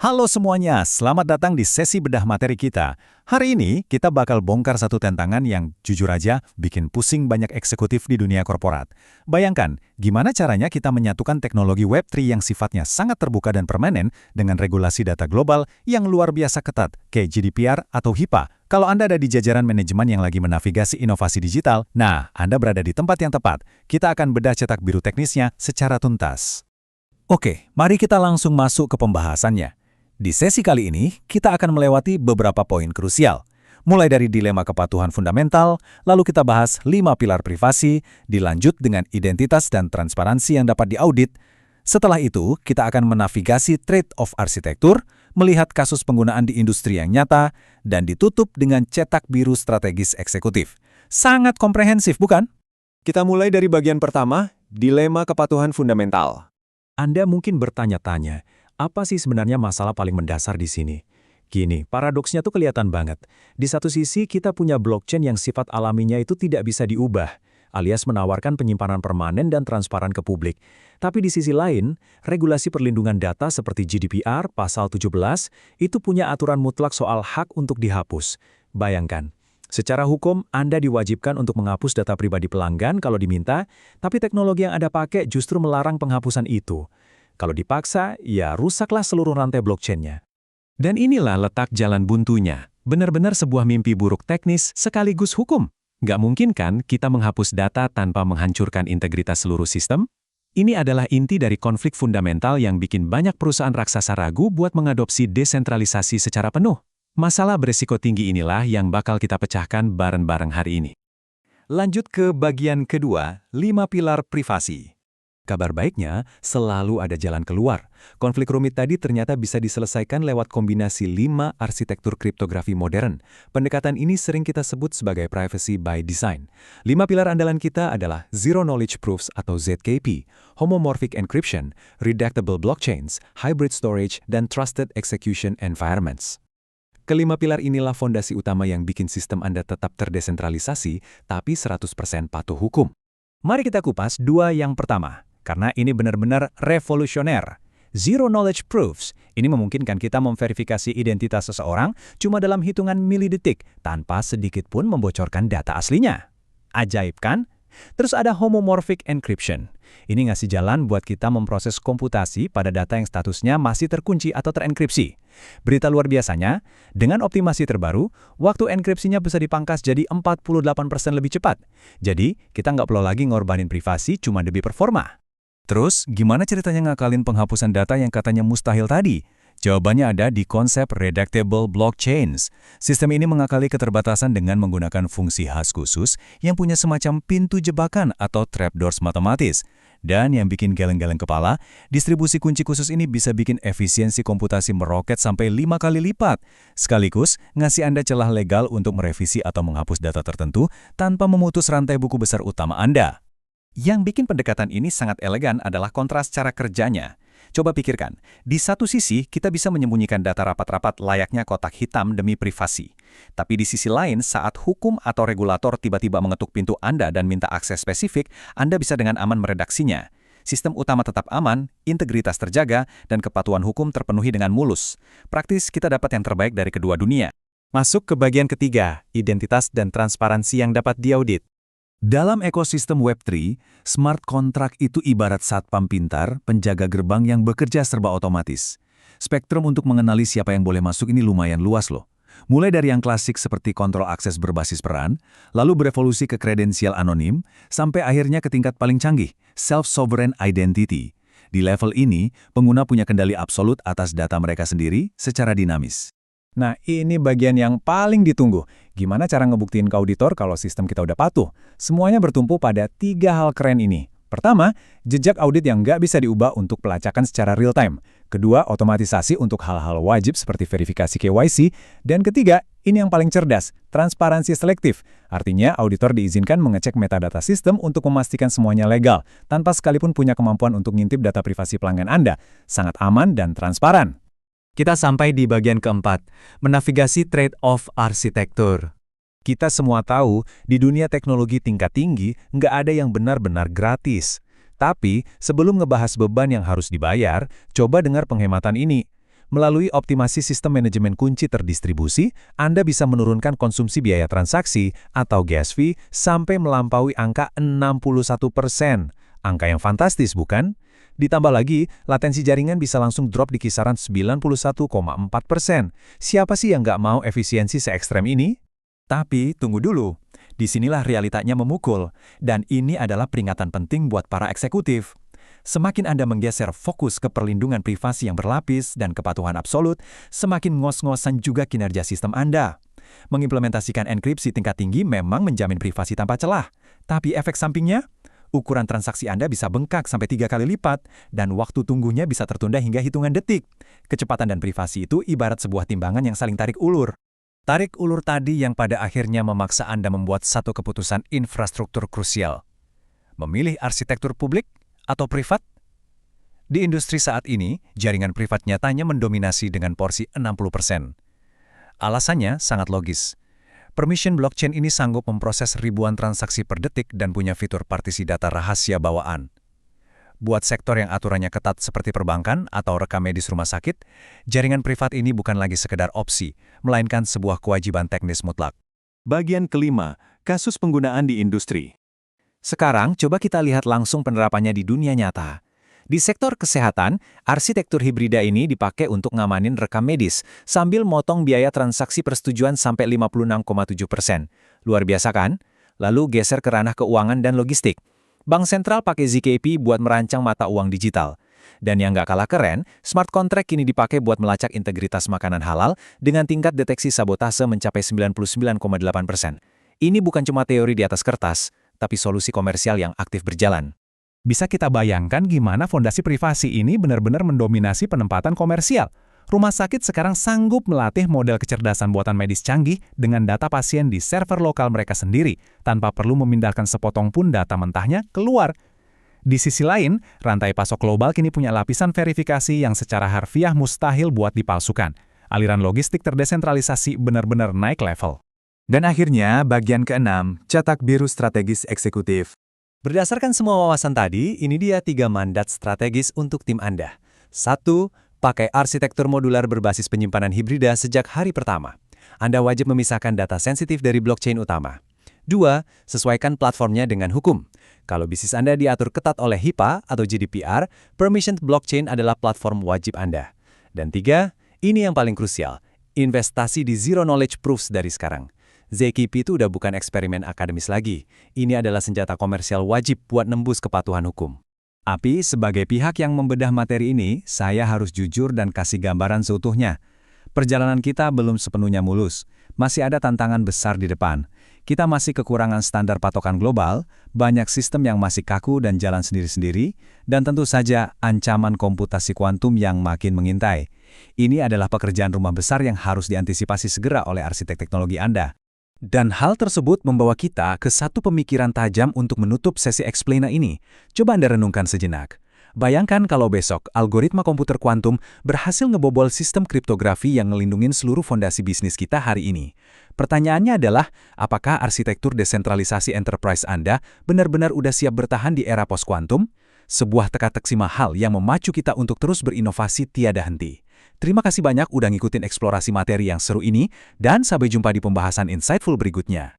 Halo semuanya, selamat datang di sesi bedah materi kita. Hari ini kita bakal bongkar satu tantangan yang jujur aja bikin pusing banyak eksekutif di dunia korporat. Bayangkan, gimana caranya kita menyatukan teknologi Web3 yang sifatnya sangat terbuka dan permanen dengan regulasi data global yang luar biasa ketat, kayak GDPR atau HIPAA. Kalau Anda ada di jajaran manajemen yang lagi menavigasi inovasi digital, nah, Anda berada di tempat yang tepat. Kita akan bedah cetak biru teknisnya secara tuntas. Oke, mari kita langsung masuk ke pembahasannya. Di sesi kali ini, kita akan melewati beberapa poin krusial. Mulai dari dilema kepatuhan fundamental, lalu kita bahas 5 pilar privasi, dilanjut dengan identitas dan transparansi yang dapat diaudit. Setelah itu, kita akan menavigasi trade-off arsitektur, melihat kasus penggunaan di industri yang nyata, dan ditutup dengan cetak biru strategis eksekutif. Sangat komprehensif, bukan? Kita mulai dari bagian pertama, dilema kepatuhan fundamental. Anda mungkin bertanya-tanya, apa sih sebenarnya masalah paling mendasar di sini? Gini, paradoksnya tuh kelihatan banget. Di satu sisi kita punya blockchain yang sifat alaminya itu tidak bisa diubah, alias menawarkan penyimpanan permanen dan transparan ke publik. Tapi di sisi lain, regulasi perlindungan data seperti GDPR pasal 17 itu punya aturan mutlak soal hak untuk dihapus. Bayangkan, secara hukum Anda diwajibkan untuk menghapus data pribadi pelanggan kalau diminta, tapi teknologi yang Anda pakai justru melarang penghapusan itu. Kalau dipaksa, ya rusaklah seluruh rantai blockchain-nya. Dan inilah letak jalan buntunya. Benar-benar sebuah mimpi buruk teknis sekaligus hukum. Nggak mungkin kan kita menghapus data tanpa menghancurkan integritas seluruh sistem? Ini adalah inti dari konflik fundamental yang bikin banyak perusahaan raksasa ragu buat mengadopsi desentralisasi secara penuh. Masalah berisiko tinggi inilah yang bakal kita pecahkan bareng-bareng hari ini. Lanjut ke bagian kedua, 5 pilar privasi. Kabar baiknya, selalu ada jalan keluar. Konflik rumit tadi ternyata bisa diselesaikan lewat kombinasi 5 arsitektur kriptografi modern. Pendekatan ini sering kita sebut sebagai privacy by design. 5 pilar andalan kita adalah Zero Knowledge Proofs atau ZKP, Homomorphic Encryption, Redactable Blockchains, Hybrid Storage, dan Trusted Execution Environments. Kelima pilar inilah fondasi utama yang bikin sistem Anda tetap terdesentralisasi, tapi 100% patuh hukum. Mari kita kupas 2 yang pertama. Karena ini benar-benar revolusioner. Zero Knowledge Proofs ini memungkinkan kita memverifikasi identitas seseorang cuma dalam hitungan milidetik tanpa sedikit pun membocorkan data aslinya. Ajaib kan? Terus ada Homomorphic Encryption. Ini ngasih jalan buat kita memproses komputasi pada data yang statusnya masih terkunci atau terenkripsi. Berita luar biasanya, dengan optimasi terbaru, waktu enkripsinya bisa dipangkas jadi 48% lebih cepat. Jadi, kita nggak perlu lagi ngorbanin privasi cuma demi performa. Terus, gimana ceritanya ngakalin penghapusan data yang katanya mustahil tadi? Jawabannya ada di konsep Redactable Blockchains. Sistem ini mengakali keterbatasan dengan menggunakan fungsi hash khusus yang punya semacam pintu jebakan atau trapdoors matematis. Dan yang bikin geleng-geleng kepala, distribusi kunci khusus ini bisa bikin efisiensi komputasi meroket sampai 5 kali lipat. Sekaligus, ngasih Anda celah legal untuk merevisi atau menghapus data tertentu tanpa memutus rantai buku besar utama Anda. Yang bikin pendekatan ini sangat elegan adalah kontras cara kerjanya. Coba pikirkan, di satu sisi kita bisa menyembunyikan data rapat-rapat layaknya kotak hitam demi privasi. Tapi di sisi lain, saat hukum atau regulator tiba-tiba mengetuk pintu Anda dan minta akses spesifik, Anda bisa dengan aman meredaksinya. Sistem utama tetap aman, integritas terjaga, dan kepatuhan hukum terpenuhi dengan mulus. Praktis kita dapat yang terbaik dari kedua dunia. Masuk ke bagian ketiga, identitas dan transparansi yang dapat diaudit. Dalam ekosistem Web3, smart contract itu ibarat satpam pintar, penjaga gerbang yang bekerja serba otomatis. Spektrum untuk mengenali siapa yang boleh masuk ini lumayan luas loh. Mulai dari yang klasik seperti kontrol akses berbasis peran, lalu berevolusi ke kredensial anonim, sampai akhirnya ke tingkat paling canggih, self-sovereign identity. Di level ini, pengguna punya kendali absolut atas data mereka sendiri secara dinamis. Nah, ini bagian yang paling ditunggu. Gimana cara ngebuktiin ke auditor kalau sistem kita udah patuh? Semuanya bertumpu pada 3 hal keren ini. Pertama, jejak audit yang nggak bisa diubah untuk pelacakan secara real-time. Kedua, otomatisasi untuk hal-hal wajib seperti verifikasi KYC. Dan ketiga, ini yang paling cerdas, transparansi selektif. Artinya, auditor diizinkan mengecek metadata sistem untuk memastikan semuanya legal, tanpa sekalipun punya kemampuan untuk ngintip data privasi pelanggan Anda. Sangat aman dan transparan. Kita sampai di bagian keempat, menavigasi trade-off arsitektur. Kita semua tahu, di dunia teknologi tingkat tinggi, nggak ada yang benar-benar gratis. Tapi, sebelum ngebahas beban yang harus dibayar, coba dengar penghematan ini. Melalui optimasi sistem manajemen kunci terdistribusi, Anda bisa menurunkan konsumsi biaya transaksi atau gas fee sampai melampaui angka 61%. Angka yang fantastis, bukan? Ditambah lagi, latensi jaringan bisa langsung drop di kisaran 91,4%. Siapa sih yang nggak mau efisiensi se-ekstrem ini? Tapi, tunggu dulu. Disinilah realitanya memukul, dan ini adalah peringatan penting buat para eksekutif. Semakin Anda menggeser fokus ke perlindungan privasi yang berlapis dan kepatuhan absolut, semakin ngos-ngosan juga kinerja sistem Anda. Mengimplementasikan enkripsi tingkat tinggi memang menjamin privasi tanpa celah, tapi efek sampingnya? Ukuran transaksi Anda bisa bengkak sampai 3 kali lipat, dan waktu tunggunya bisa tertunda hingga hitungan detik. Kecepatan dan privasi itu ibarat sebuah timbangan yang saling tarik ulur. Tarik ulur tadi yang pada akhirnya memaksa Anda membuat satu keputusan infrastruktur krusial. Memilih arsitektur publik atau privat? Di industri saat ini, jaringan privat nyatanya mendominasi dengan porsi 60%. Alasannya sangat logis. Permission blockchain ini sanggup memproses ribuan transaksi per detik dan punya fitur partisi data rahasia bawaan. Buat sektor yang aturannya ketat seperti perbankan atau rekam medis rumah sakit, jaringan privat ini bukan lagi sekedar opsi, melainkan sebuah kewajiban teknis mutlak. Bagian kelima, kasus penggunaan di industri. Sekarang, coba kita lihat langsung penerapannya di dunia nyata. Di sektor kesehatan, arsitektur hibrida ini dipakai untuk ngamanin rekam medis, sambil motong biaya transaksi persetujuan sampai 56,7%. Luar biasa kan? Lalu geser ke ranah keuangan dan logistik. Bank sentral pakai ZKP buat merancang mata uang digital. Dan yang nggak kalah keren, smart contract kini dipakai buat melacak integritas makanan halal dengan tingkat deteksi sabotase mencapai 99,8%. Ini bukan cuma teori di atas kertas, tapi solusi komersial yang aktif berjalan. Bisa kita bayangkan gimana fondasi privasi ini benar-benar mendominasi penempatan komersial. Rumah sakit sekarang sanggup melatih model kecerdasan buatan medis canggih dengan data pasien di server lokal mereka sendiri, tanpa perlu memindahkan sepotong pun data mentahnya keluar. Di sisi lain, rantai pasok global kini punya lapisan verifikasi yang secara harfiah mustahil buat dipalsukan. Aliran logistik terdesentralisasi benar-benar naik level. Dan akhirnya, bagian keenam, cetak biru strategis eksekutif. Berdasarkan semua wawasan tadi, ini dia 3 mandat strategis untuk tim Anda. 1. Pakai arsitektur modular berbasis penyimpanan hibrida sejak hari pertama. Anda wajib memisahkan data sensitif dari blockchain utama. 2. Sesuaikan platformnya dengan hukum. Kalau bisnis Anda diatur ketat oleh HIPAA atau GDPR, permissioned blockchain adalah platform wajib Anda. Dan 3. Ini yang paling krusial, investasi di zero knowledge proofs dari sekarang. ZKP itu udah bukan eksperimen akademis lagi. Ini adalah senjata komersial wajib buat nembus kepatuhan hukum. Tapi sebagai pihak yang membedah materi ini, saya harus jujur dan kasih gambaran seutuhnya. Perjalanan kita belum sepenuhnya mulus. Masih ada tantangan besar di depan. Kita masih kekurangan standar patokan global, banyak sistem yang masih kaku dan jalan sendiri-sendiri, dan tentu saja ancaman komputasi kuantum yang makin mengintai. Ini adalah pekerjaan rumah besar yang harus diantisipasi segera oleh arsitek teknologi Anda. Dan hal tersebut membawa kita ke satu pemikiran tajam untuk menutup sesi explainer ini. Coba Anda renungkan sejenak. Bayangkan kalau besok algoritma komputer kuantum berhasil ngebobol sistem kriptografi yang ngelindungin seluruh fondasi bisnis kita hari ini. Pertanyaannya adalah, apakah arsitektur desentralisasi enterprise Anda benar-benar udah siap bertahan di era post-kuantum? Sebuah teka-teki mahal yang memacu kita untuk terus berinovasi tiada henti. Terima kasih banyak udah ngikutin eksplorasi materi yang seru ini, dan sampai jumpa di pembahasan insightful berikutnya.